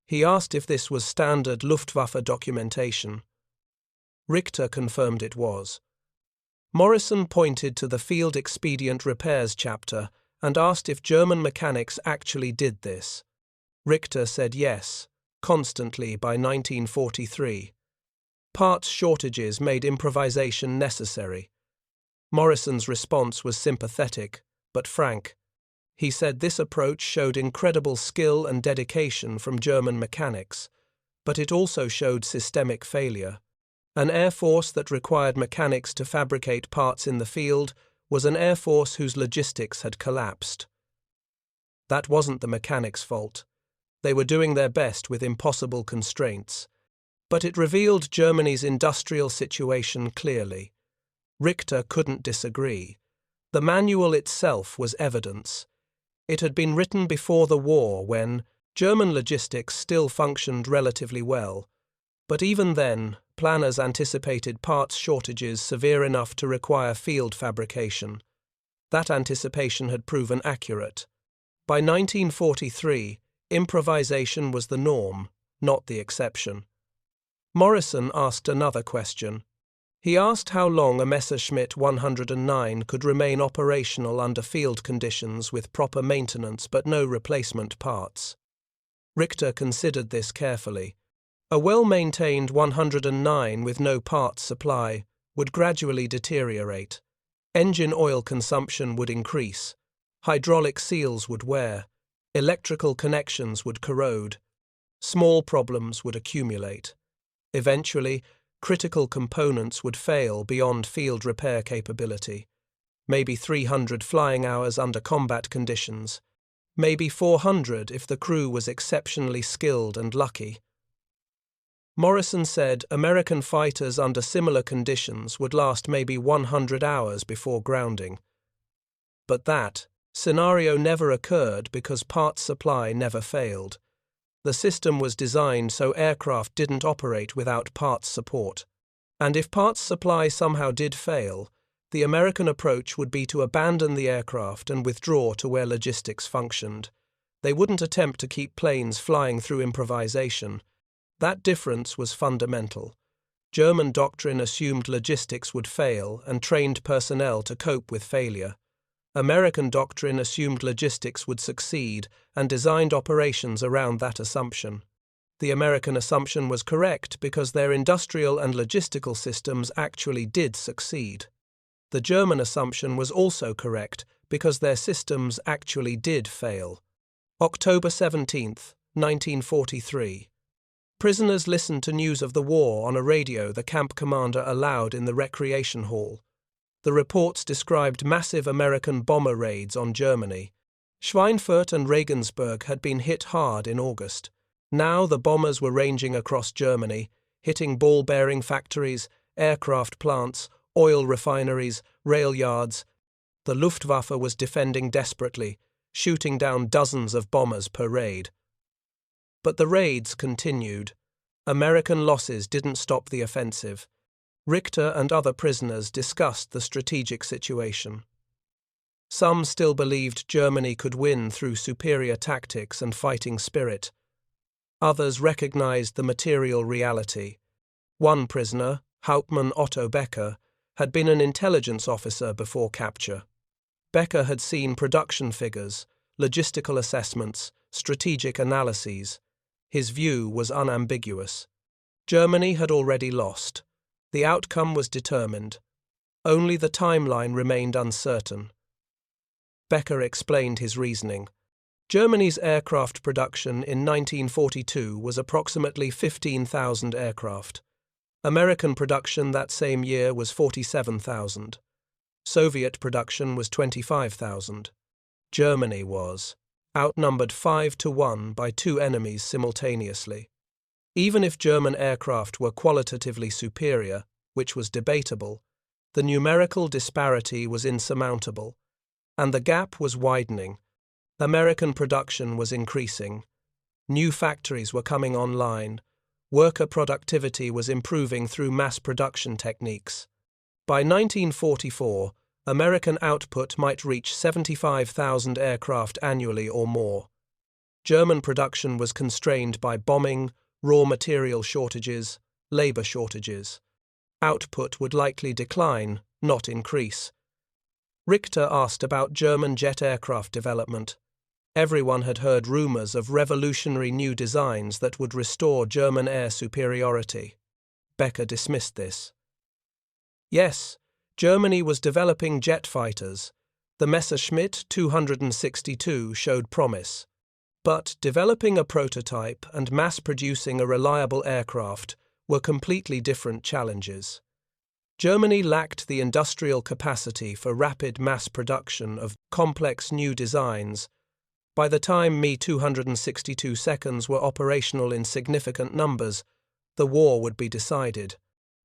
He asked if this was standard Luftwaffe documentation. Richter confirmed it was. Morrison pointed to the Field Expedient Repairs chapter and asked if German mechanics actually did this. Richter said yes, constantly by 1943. Parts shortages made improvisation necessary. Morrison's response was sympathetic, but frank. He said this approach showed incredible skill and dedication from German mechanics, but it also showed systemic failure. An air force that required mechanics to fabricate parts in the field was an air force whose logistics had collapsed. That wasn't the mechanics' fault. They were doing their best with impossible constraints. But it revealed Germany's industrial situation clearly. Richter couldn't disagree. The manual itself was evidence. It had been written before the war when German logistics still functioned relatively well. But even then, planners anticipated parts shortages severe enough to require field fabrication. That anticipation had proven accurate. By 1943, improvisation was the norm, not the exception. Morrison asked another question. He asked how long a Messerschmitt 109 could remain operational under field conditions with proper maintenance but no replacement parts. Richter considered this carefully. A well-maintained 109 with no parts supply would gradually deteriorate. Engine oil consumption would increase. Hydraulic seals would wear. Electrical connections would corrode. Small problems would accumulate. Eventually, critical components would fail beyond field repair capability. Maybe 300 flying hours under combat conditions. Maybe 400 if the crew was exceptionally skilled and lucky. Morrison said American fighters under similar conditions would last maybe 100 hours before grounding. But that scenario never occurred because parts supply never failed. The system was designed so aircraft didn't operate without parts support. And if parts supply somehow did fail, The American approach would be to abandon the aircraft and withdraw to where logistics functioned. They wouldn't attempt to keep planes flying through improvisation. That difference was fundamental. German doctrine assumed logistics would fail and trained personnel to cope with failure. American doctrine assumed logistics would succeed and designed operations around that assumption. The American assumption was correct because their industrial and logistical systems actually did succeed. The German assumption was also correct because their systems actually did fail. October 17, 1943. Prisoners listened to news of the war on a radio the camp commander allowed in the recreation hall. The reports described massive American bomber raids on Germany. Schweinfurt and Regensburg had been hit hard in August. Now the bombers were ranging across Germany, hitting ball-bearing factories, aircraft plants, oil refineries, rail yards. The Luftwaffe was defending desperately, shooting down dozens of bombers per raid. But the raids continued. American losses didn't stop the offensive. Richter and other prisoners discussed the strategic situation. Some still believed Germany could win through superior tactics and fighting spirit. Others recognized the material reality. One prisoner, Hauptmann Otto Becker, had been an intelligence officer before capture. Becker had seen production figures, logistical assessments, strategic analyses. His view was unambiguous. Germany had already lost. The outcome was determined. Only the timeline remained uncertain. Becker explained his reasoning. Germany's aircraft production in 1942 was approximately 15,000 aircraft. American production that same year was 47,000. Soviet production was 25,000. Germany was outnumbered 5-1 by two enemies simultaneously. Even if German aircraft were qualitatively superior, which was debatable, the numerical disparity was insurmountable, and the gap was widening. American production was increasing. New factories were coming online. Worker productivity was improving through mass production techniques. By 1944, American output might reach 75,000 aircraft annually or more. German production was constrained by bombing, raw material shortages, labor shortages. Output would likely decline, not increase. Richter asked about German jet aircraft development. Everyone had heard rumors of revolutionary new designs that would restore German air superiority. Becker dismissed this. Yes, Germany was developing jet fighters. The Messerschmitt 262 showed promise. But developing a prototype and mass-producing a reliable aircraft were completely different challenges. Germany lacked the industrial capacity for rapid mass production of complex new designs. By the time Me-262 seconds were operational in significant numbers, the war would be decided.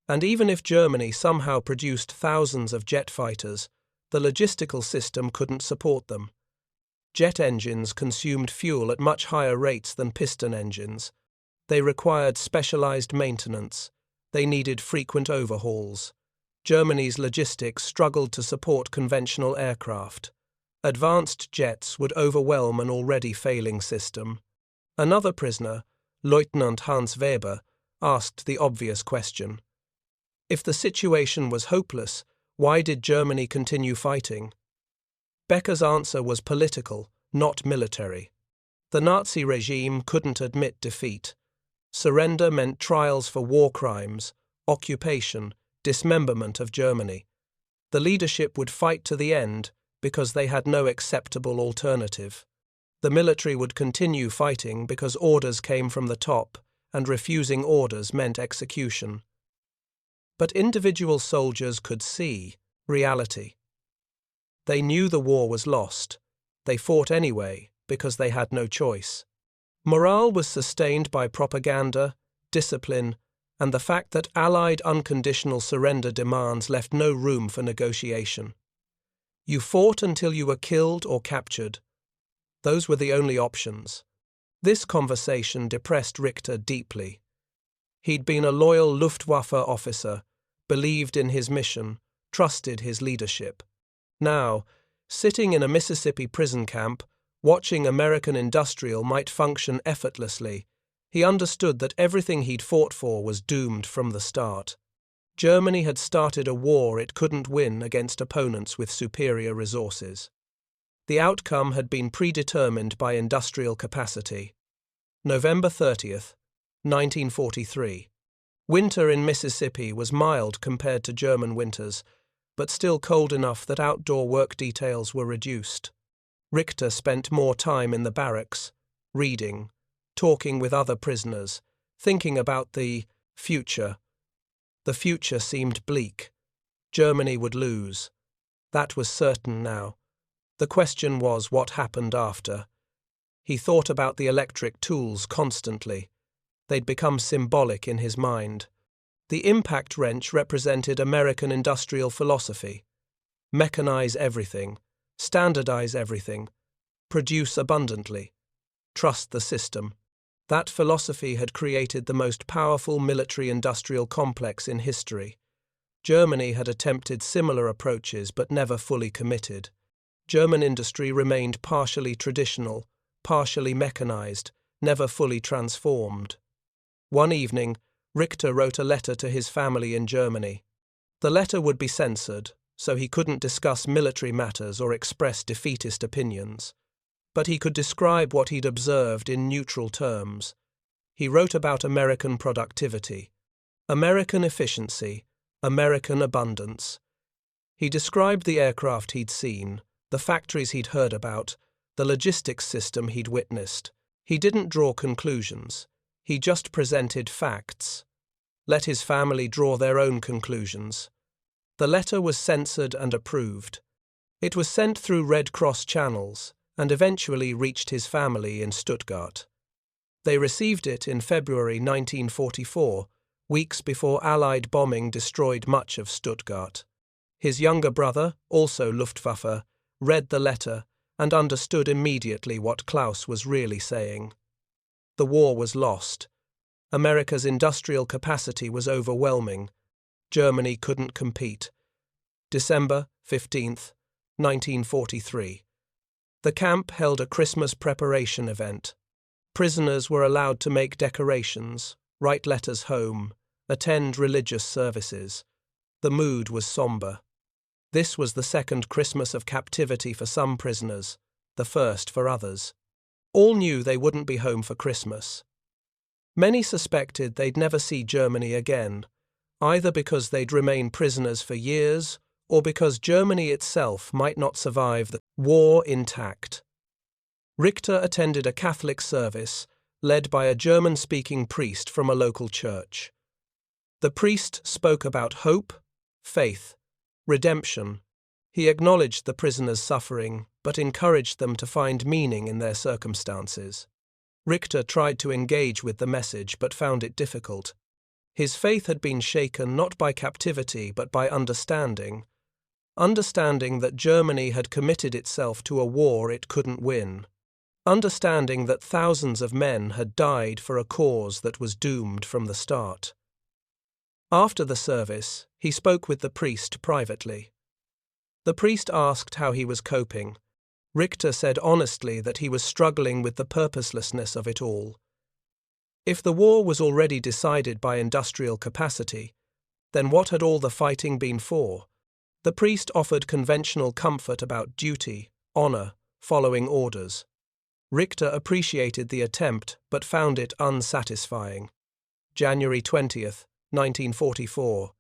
And even if Germany somehow produced thousands of jet fighters, the logistical system couldn't support them. Jet engines consumed fuel at much higher rates than piston engines. They required specialized maintenance. They needed frequent overhauls. Germany's logistics struggled to support conventional aircraft. Advanced jets would overwhelm an already failing system. Another prisoner, Lieutenant Hans Weber, asked the obvious question. If the situation was hopeless, why did Germany continue fighting? Becker's answer was political, not military. The Nazi regime couldn't admit defeat. Surrender meant trials for war crimes, occupation, dismemberment of Germany. The leadership would fight to the end because they had no acceptable alternative. The military would continue fighting because orders came from the top, and refusing orders meant execution. But individual soldiers could see reality. They knew the war was lost. They fought anyway because they had no choice. Morale was sustained by propaganda, discipline, and the fact that Allied unconditional surrender demands left no room for negotiation. You fought until you were killed or captured. Those were the only options. This conversation depressed Richter deeply. He'd been a loyal Luftwaffe officer, believed in his mission, trusted his leadership. Now, sitting in a Mississippi prison camp, watching American industrial might function effortlessly, he understood that everything he'd fought for was doomed from the start. Germany had started a war it couldn't win against opponents with superior resources. The outcome had been predetermined by industrial capacity. November 30th, 1943. Winter in Mississippi was mild compared to German winters, but still cold enough that outdoor work details were reduced. Richter spent more time in the barracks, reading, talking with other prisoners, thinking about the future. The future seemed bleak. Germany would lose. That was certain now. The question was what happened after. He thought about the electric tools constantly. They'd become symbolic in his mind. The impact wrench represented American industrial philosophy. Mechanize everything, standardize everything, produce abundantly, trust the system. That philosophy had created the most powerful military-industrial complex in history. Germany had attempted similar approaches but never fully committed. German industry remained partially traditional, partially mechanized, never fully transformed. One evening, Richter wrote a letter to his family in Germany. The letter would be censored, so he couldn't discuss military matters or express defeatist opinions. But he could describe what he'd observed in neutral terms. He wrote about American productivity, American efficiency, American abundance. He described the aircraft he'd seen, the factories he'd heard about, the logistics system he'd witnessed. He didn't draw conclusions. He just presented facts. Let his family draw their own conclusions. The letter was censored and approved. It was sent through Red Cross channels and eventually reached his family in Stuttgart. They received it in February 1944, weeks before Allied bombing destroyed much of Stuttgart. His younger brother, also Luftwaffe, read the letter and understood immediately what Klaus was really saying. The war was lost. America's industrial capacity was overwhelming. Germany couldn't compete. December 15th, 1943. The camp held a Christmas preparation event. Prisoners were allowed to make decorations, write letters home, attend religious services. The mood was somber. This was the second Christmas of captivity for some prisoners, the first for others. All knew they wouldn't be home for Christmas. Many suspected they'd never see Germany again, either because they'd remain prisoners for years or because Germany itself might not survive the war intact. Richter attended a Catholic service led by a German-speaking priest from a local church. The priest spoke about hope, faith, redemption. He acknowledged the prisoners' suffering, but encouraged them to find meaning in their circumstances. Richter tried to engage with the message but found it difficult. His faith had been shaken not by captivity but by understanding that Germany had committed itself to a war it couldn't win, understanding that thousands of men had died for a cause that was doomed from the start. After the service, he spoke with the priest privately. The priest asked how he was coping. Richter said honestly that he was struggling with the purposelessness of it all. If the war was already decided by industrial capacity, then what had all the fighting been for? The priest offered conventional comfort about duty, honor, following orders. Richter appreciated the attempt but found it unsatisfying. January 20th, 1944.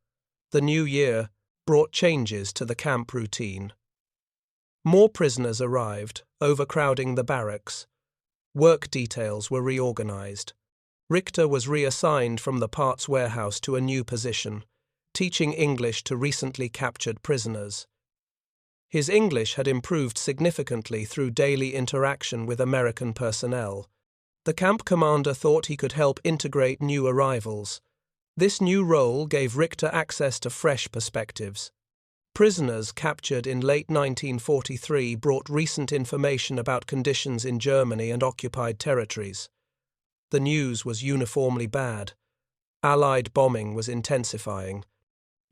The new year brought changes to the camp routine. More prisoners arrived, overcrowding the barracks. Work details were reorganized. Richter was reassigned from the parts warehouse to a new position, teaching English to recently captured prisoners. His English had improved significantly through daily interaction with American personnel. The camp commander thought he could help integrate new arrivals. This new role gave Richter access to fresh perspectives. Prisoners captured in late 1943 brought recent information about conditions in Germany and occupied territories. The news was uniformly bad. Allied bombing was intensifying.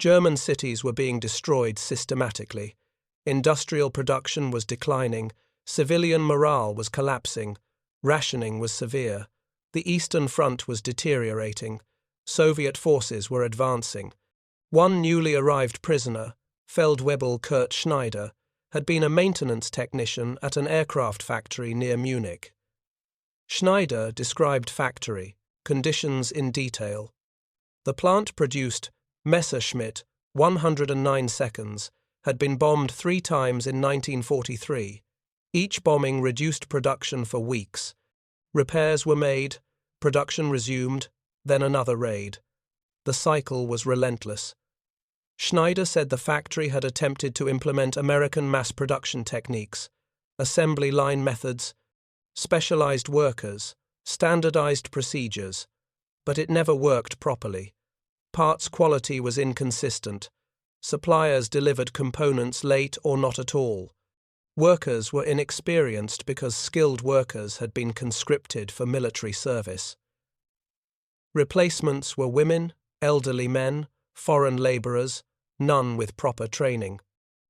German cities were being destroyed systematically. Industrial production was declining, civilian morale was collapsing, rationing was severe, the Eastern Front was deteriorating, Soviet forces were advancing. One newly arrived prisoner, Feldwebel Kurt Schneider, had been a maintenance technician at an aircraft factory near Munich. Schneider described factory conditions in detail. The plant produced Messerschmitt 109 seconds, had been bombed 3 times in 1943. Each bombing reduced production for weeks. Repairs were made, production resumed, then another raid. The cycle was relentless. Schneider said the factory had attempted to implement American mass production techniques, assembly line methods, specialized workers, standardized procedures, but it never worked properly. Parts quality was inconsistent. Suppliers delivered components late or not at all. Workers were inexperienced because skilled workers had been conscripted for military service. Replacements were women, elderly men, foreign laborers, none with proper training.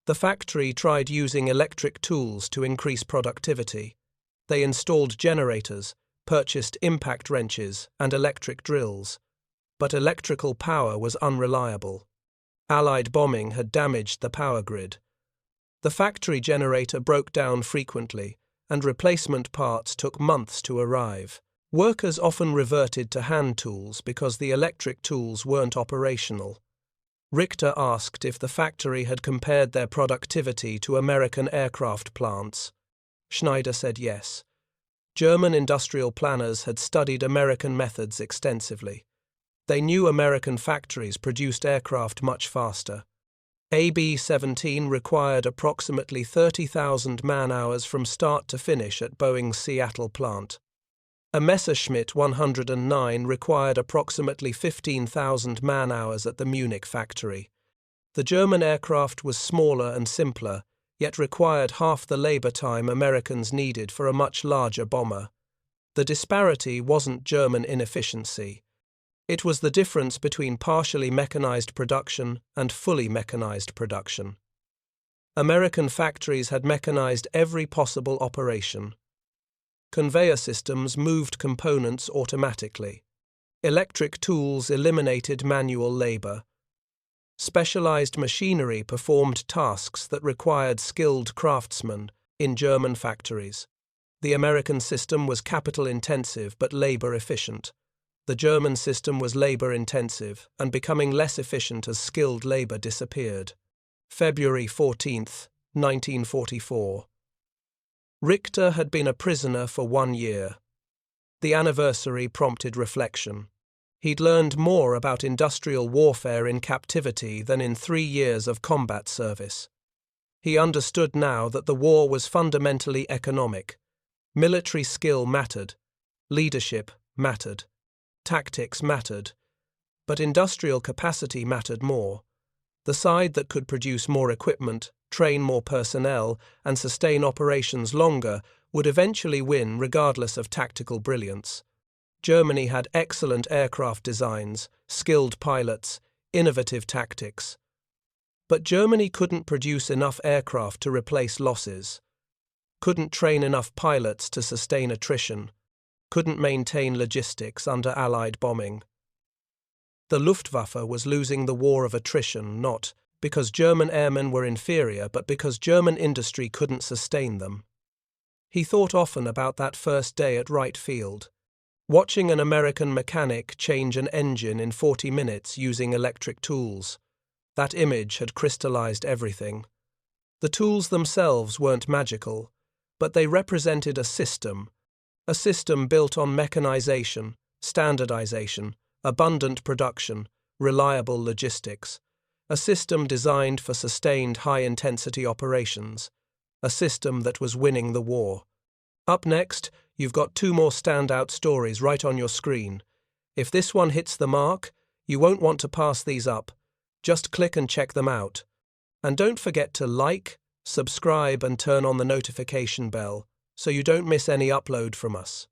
The factory tried using electric tools to increase productivity. They installed generators, purchased impact wrenches and electric drills. But electrical power was unreliable. Allied bombing had damaged the power grid. The factory generator broke down frequently, and replacement parts took months to arrive. Workers often reverted to hand tools because the electric tools weren't operational. Richter asked if the factory had compared their productivity to American aircraft plants. Schneider said yes. German industrial planners had studied American methods extensively. They knew American factories produced aircraft much faster. AB-17 required approximately 30,000 man-hours from start to finish at Boeing's Seattle plant. A Messerschmitt 109 required approximately 15,000 man-hours at the Munich factory. The German aircraft was smaller and simpler, yet required half the labor time Americans needed for a much larger bomber. The disparity wasn't German inefficiency. It was the difference between partially mechanized production and fully mechanized production. American factories had mechanized every possible operation. Conveyor systems moved components automatically. Electric tools eliminated manual labor. Specialized machinery performed tasks that required skilled craftsmen in German factories. The American system was capital-intensive but labor-efficient. The German system was labor-intensive and becoming less efficient as skilled labor disappeared. February 14, 1944. Richter had been a prisoner for 1 year. The anniversary prompted reflection. He'd learned more about industrial warfare in captivity than in 3 years of combat service. He understood now that the war was fundamentally economic. Military skill mattered. Leadership mattered. Tactics mattered. But industrial capacity mattered more. The side that could produce more equipment, train more personnel, and sustain operations longer would eventually win regardless of tactical brilliance. Germany had excellent aircraft designs, skilled pilots, innovative tactics. But Germany couldn't produce enough aircraft to replace losses, couldn't train enough pilots to sustain attrition, couldn't maintain logistics under Allied bombing. The Luftwaffe was losing the war of attrition not because German airmen were inferior, but because German industry couldn't sustain them. He thought often about that first day at Wright Field, watching an American mechanic change an engine in 40 minutes using electric tools. That image had crystallized everything. The tools themselves weren't magical, but they represented a system built on mechanization, standardization, abundant production, reliable logistics, a system designed for sustained high-intensity operations, a system that was winning the war. Up next, you've got 2 more standout stories right on your screen. If this one hits the mark, you won't want to pass these up. Just click and check them out. And don't forget to like, subscribe and turn on the notification bell so you don't miss any upload from us.